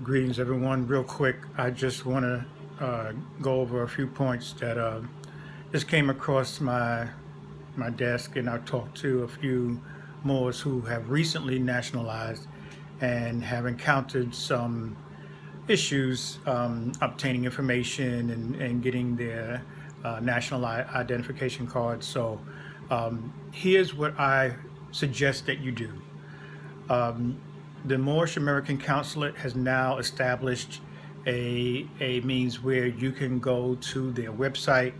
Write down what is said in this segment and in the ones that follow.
Greetings, everyone. Real quick, I just want to go over a few points that just came across my desk, and I talked to a few Moors who have recently nationalized and have encountered some issues obtaining information and getting their national identification cards. So here's what I suggest that you do. The Moorish American Consulate has now established a means where you can go to their website,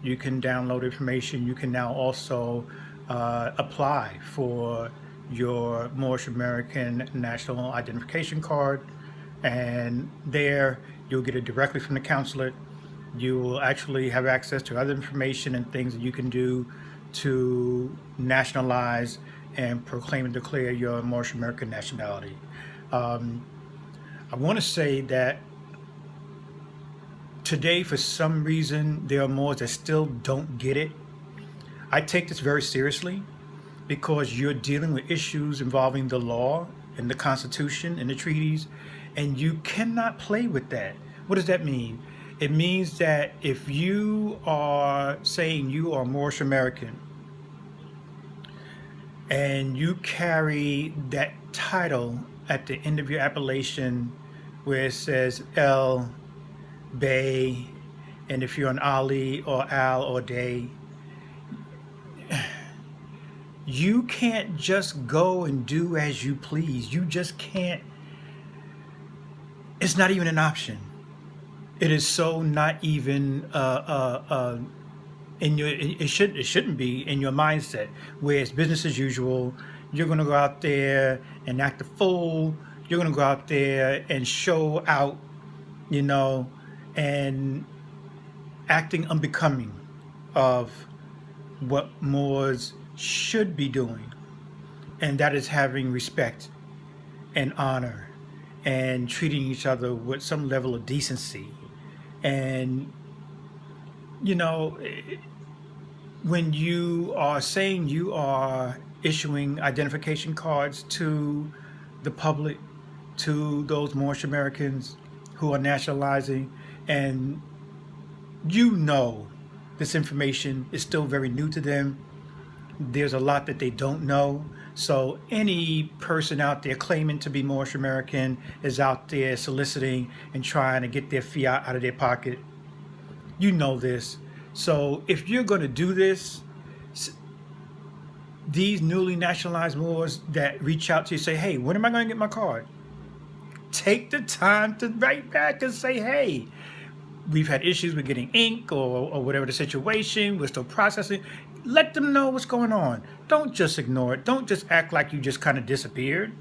you can download information, you can now also apply for your Moorish American National Identification Card, and there you'll get it directly from the consulate. You will actually have access to other information and things that you can do to nationalize and proclaim and declare your Moorish American nationality. I want to say that today, for some reason, there are Moors that still don't get it. I take this very seriously because you're dealing with issues involving the law and the Constitution and the treaties, and you cannot play with that. What does that mean? It means that if you are saying you are Moorish American, and you carry that title at the end of your appellation where it says El, Bey, and if you're an Ali or Al or Day, you can't just go and do as you please. You just can't. It's not even an option. It is so not even in your, it shouldn't be in your mindset where it's business as usual. You're going to go out there and act a fool. You're going to go out there and show out, and acting unbecoming of what Moors should be doing, and that is having respect and honor and treating each other with some level of decency. And when you are saying you are issuing identification cards to the public, to those Moorish Americans who are nationalizing, and this information is still very new to them, there's a lot that they don't know. So any person out there claiming to be Moorish American is out there soliciting and trying to get their fiat out of their pocket. You know this. So if you're going to do this, these newly nationalized Moors that reach out to you say, hey, when am I going to get my card? Take the time to write back and say, hey, we've had issues with getting ink or whatever the situation, we're still processing. Let them know what's going on. Don't just ignore it. Don't just act like you just kind of disappeared.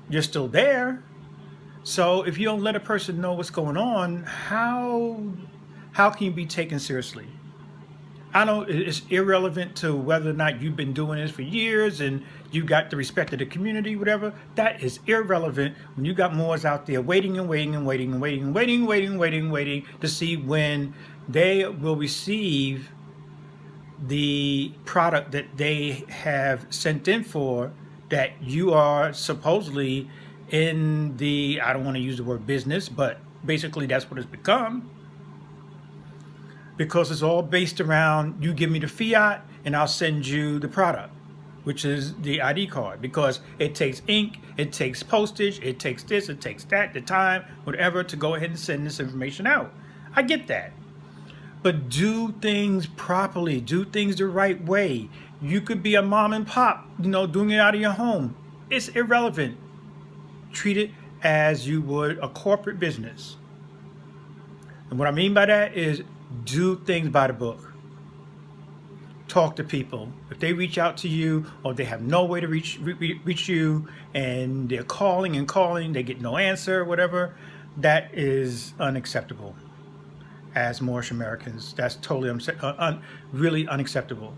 You're still there. So if you don't let a person know what's going on, how can you be taken seriously? It's irrelevant to whether or not you've been doing this for years and you got the respect of the community, whatever. That is irrelevant when you got Moors out there waiting to see when they will receive the product that they have sent in for, that you are supposedly in the, I don't want to use the word business, but basically that's what it's become. Because it's all based around, you give me the fiat and I'll send you the product, which is the ID card, because it takes ink, it takes postage, it takes this, it takes that, the time, whatever, to go ahead and send this information out. I get that. But do things properly, do things the right way. You could be a mom and pop, doing it out of your home. It's irrelevant. Treat it as you would a corporate business. And what I mean by that is do things by the book. Talk to people. If they reach out to you or they have no way to reach you and they're calling and calling, they get no answer, whatever, that is unacceptable. As Moorish Americans, that's totally really unacceptable.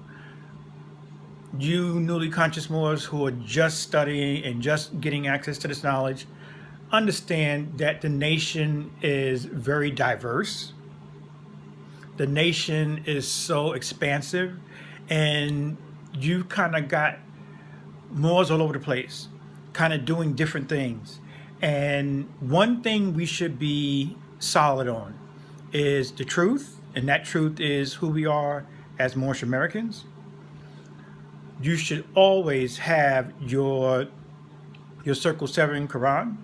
You newly conscious Moors who are just studying and just getting access to this knowledge, understand that the nation is very diverse. The nation is so expansive, and you kind of got Moors all over the place, kind of doing different things. And one thing we should be solid on is the truth, and that truth is who we are as Moorish Americans. You should always have your Circle 7 Quran.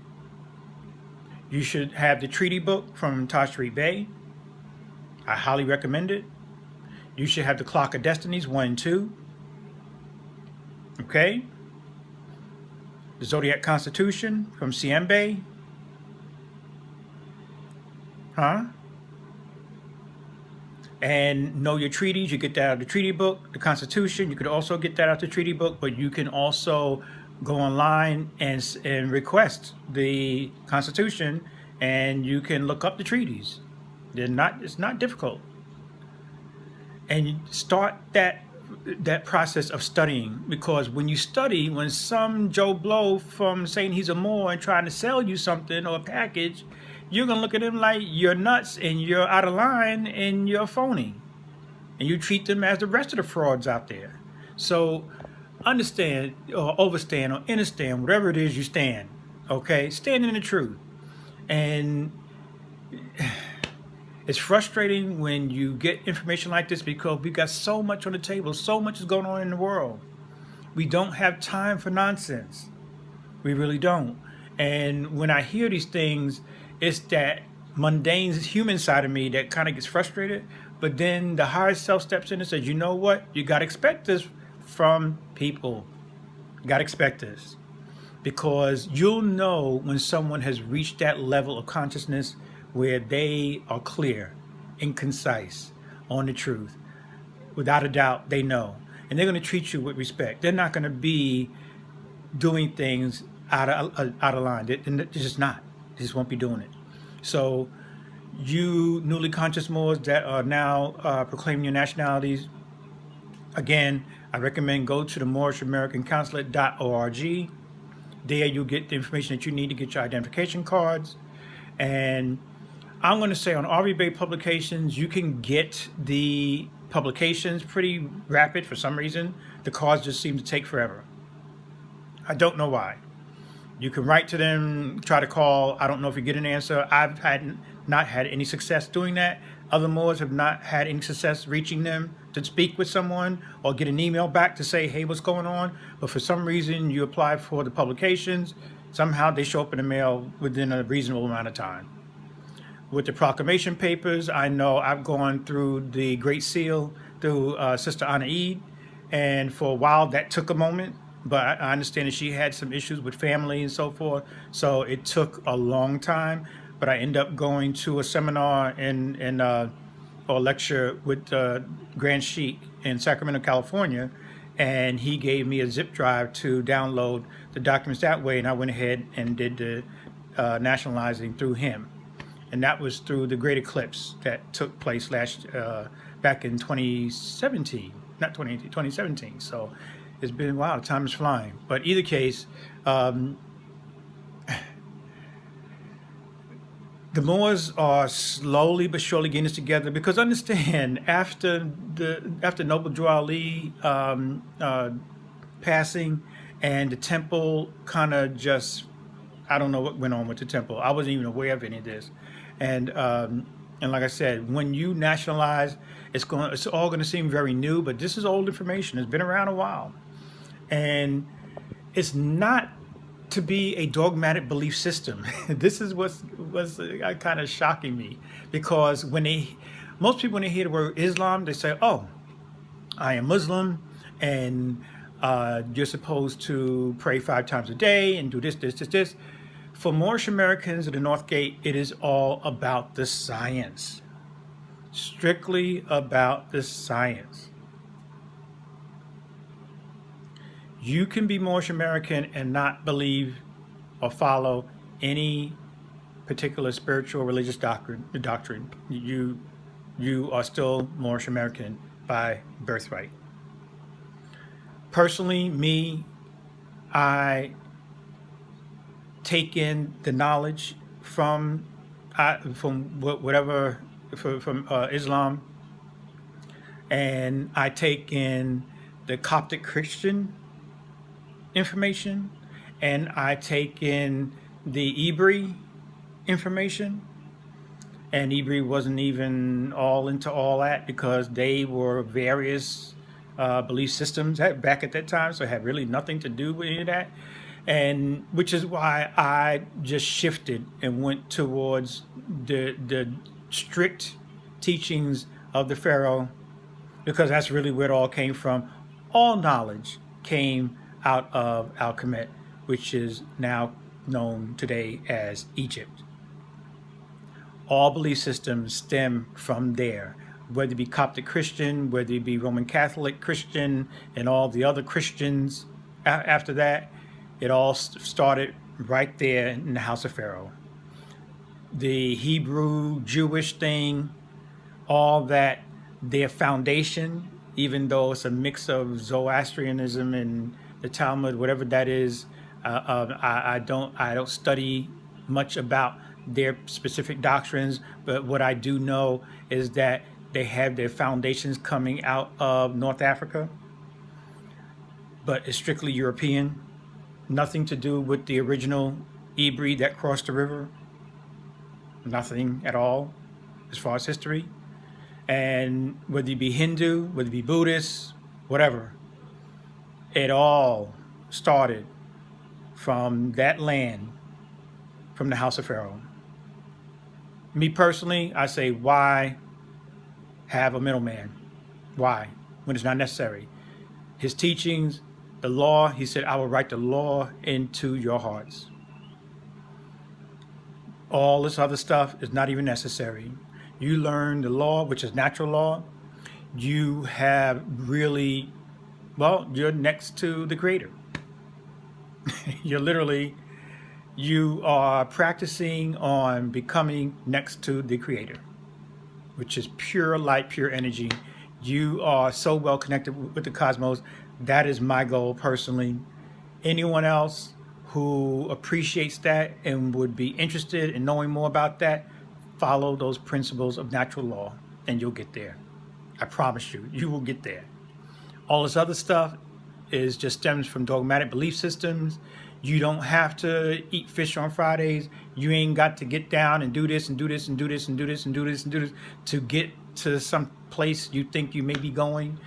You should have the treaty book from Tashriq Bey. I highly recommend it. You should have the Clock of Destinies 1 and 2. Okay? The Zodiac Constitution from Siembe. And know your treaties. You get that out of the treaty book. The Constitution, you could also get that out of the treaty book, but you can also go online and request the Constitution, and you can look up the treaties. It's not difficult. And you start that process of studying, because when you study, when some Joe Blow from saying he's a Moor and trying to sell you something or a package, you're going to look at him like you're nuts and you're out of line and you're phony. And you treat them as the rest of the frauds out there. So understand or overstand or understand whatever it is you stand. Okay? Stand in the truth. And it's frustrating when you get information like this, because we've got so much on the table. So much is going on in the world. We don't have time for nonsense. We really don't. And when I hear these things, it's that mundane human side of me that kind of gets frustrated. But then the higher self steps in and says, you know what? You got to expect this from people. You got to expect this. Because you'll know when someone has reached that level of consciousness where they are clear and concise on the truth. Without a doubt, they know. And they're going to treat you with respect. They're not going to be doing things out of line. They're just not. They just won't be doing it. So you newly conscious Moors that are now proclaiming your nationalities, again, I recommend go to the MoorishamericanConsulate.org. There you'll get the information that you need to get your identification cards. And I'm going to say on RV Bay Publications, you can get the publications pretty rapid for some reason. The cards just seem to take forever. I don't know why. You can write to them, try to call. I don't know if you get an answer. I've not had any success doing that. Other Moors have not had any success reaching them to speak with someone or get an email back to say, hey, what's going on? But for some reason, you apply for the publications. Somehow they show up in the mail within a reasonable amount of time. With the proclamation papers, I know I've gone through the Great Seal through Sister Anna Eid. And for a while, that took a moment. But I understand that she had some issues with family and so forth. So it took a long time. But I ended up going to a seminar or a lecture with Grand Sheik in Sacramento, California. And he gave me a zip drive to download the documents that way. And I went ahead and did the nationalizing through him. And that was through the Great Eclipse that took place back in 2017, not 2018, 2017. So it's been, wow, time is flying. But either case, the Moors are slowly but surely getting this together, because understand, after Noble Drew Ali passing, and the temple kind of just, I don't know what went on with the temple. I wasn't even aware of any of this. And like I said, when you nationalize, it's all going to seem very new, but this is old information. It's been around a while. And it's not to be a dogmatic belief system. This is what's kind of shocking me, because most people, when they hear the word Islam, they say, oh, I am Muslim, and you're supposed to pray 5 times a day and do this, this, this, this. For Moorish Americans at the North Gate, it is all about the science. Strictly about the science. You can be Moorish American and not believe or follow any particular spiritual or religious doctrine. You are still Moorish American by birthright. Personally, me, I take in the knowledge from Islam, and I take in the Coptic Christian information, and I take in the Ibri information, and Ibri wasn't even all into all that because they were various belief systems back at that time, so it had really nothing to do with any of that. And which is why I just shifted and went towards the strict teachings of the Pharaoh, because that's really where it all came from. All knowledge came out of Al-Kemet, which is now known today as Egypt. All belief systems stem from there, whether it be Coptic Christian, whether it be Roman Catholic Christian, and all the other Christians after that. It all started right there in the House of Pharaoh. The Hebrew Jewish thing, all that, their foundation, even though it's a mix of Zoroastrianism and the Talmud, whatever that is, I don't study much about their specific doctrines, but what I do know is that they have their foundations coming out of North Africa, but it's strictly European. Nothing to do with the original Ibri that crossed the river. Nothing at all as far as history. And whether you be Hindu, whether you be Buddhist, whatever, it all started from that land, from the House of Pharaoh. Me personally, I say, why have a middleman? Why? When it's not necessary. His teachings, the law, he said, I will write the law into your hearts. All this other stuff is not even necessary. You learn the law, which is natural law. You have really, well, you're next to the Creator. You are practicing on becoming next to the Creator, which is pure light, pure energy. You are so well connected with the cosmos. That is my goal personally. Anyone else who appreciates that and would be interested in knowing more about that, follow those principles of natural law and you'll get there. I promise you, you will get there. All this other stuff is just stems from dogmatic belief systems. You don't have to eat fish on Fridays. You ain't got to get down and do this and do this and do this and do this and do this and do this to get to some place you think you may be going.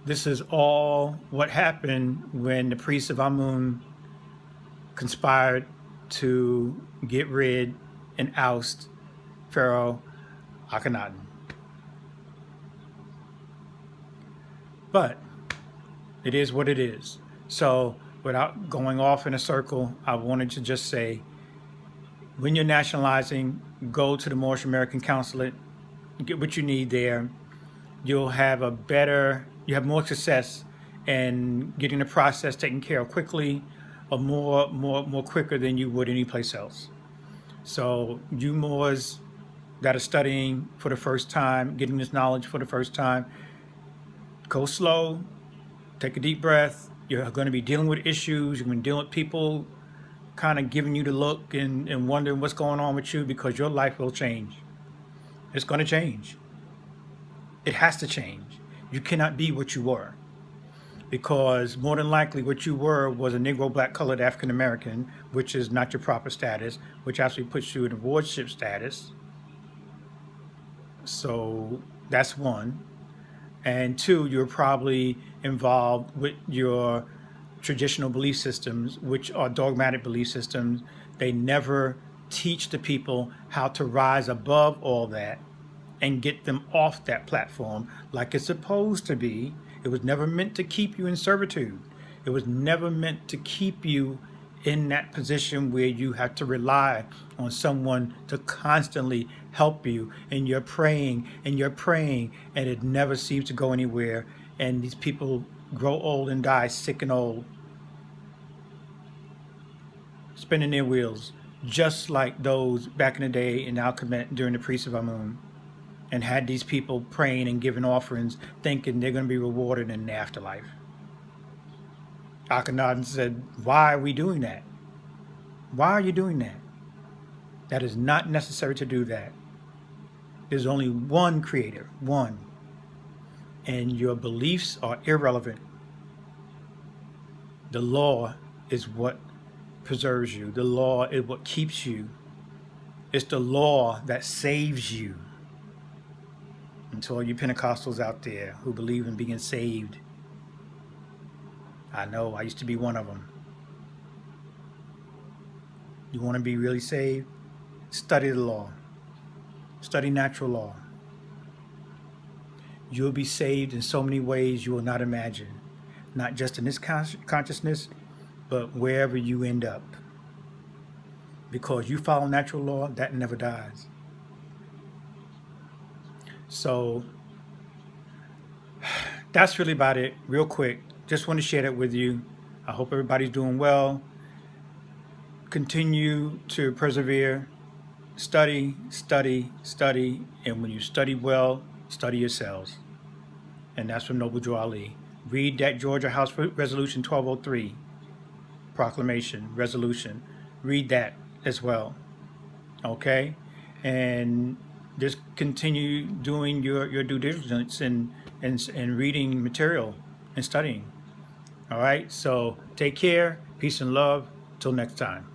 This is all what happened when the priests of Amun conspired to get rid and oust Pharaoh Akhenaten. But it is what it is. So without going off in a circle, I wanted to just say, when you're nationalizing, go to the Moorish American Consulate, get what you need there. You'll have you have more success in getting the process taken care of quickly, or more quicker than you would anyplace else. So you Moors that are studying for the first time, getting this knowledge for the first time, go slow, take a deep breath. You're going to be dealing with issues. You're going to be dealing with people kind of giving you the look and wondering what's going on with you, because your life will change. It's going to change. It has to change. You cannot be what you were, because more than likely what you were was a Negro, black, colored, African American, which is not your proper status, which actually puts you in a wardship status. So that's one. And two, you're probably involved with your traditional belief systems, which are dogmatic belief systems. They never teach the people how to rise above all that and get them off that platform like it's supposed to be. It was never meant to keep you in servitude. It was never meant to keep you in that position where you have to rely on someone to constantly help you, and you're praying and you're praying and it never seems to go anywhere, and these people grow old and die sick and old, spinning their wheels, just like those back in the day in Al-Kemet during the priests of Amun, and had these people praying and giving offerings thinking they're going to be rewarded in the afterlife. Akhenaten said, why are we doing that? Why are you doing that? That is not necessary to do that. There's only one creator, one. And your beliefs are irrelevant. The law is what preserves you. The law is what keeps you. It's the law that saves you. And to all you Pentecostals out there who believe in being saved, I know I used to be one of them. You want to be really saved? Study the law. Study natural law. You'll be saved in so many ways you will not imagine. Not just in this consciousness, but wherever you end up. Because you follow natural law, that never dies. So that's really about it. Real quick, just want to share that with you. I hope everybody's doing well. Continue to persevere. Study, study, study. And when you study well, study yourselves. And that's from Noble Joe Ali. Read that Georgia House Resolution 1203 proclamation, resolution. Read that as well. Okay? And just continue doing your due diligence and reading material and studying. All right? So take care. Peace and love. Till next time.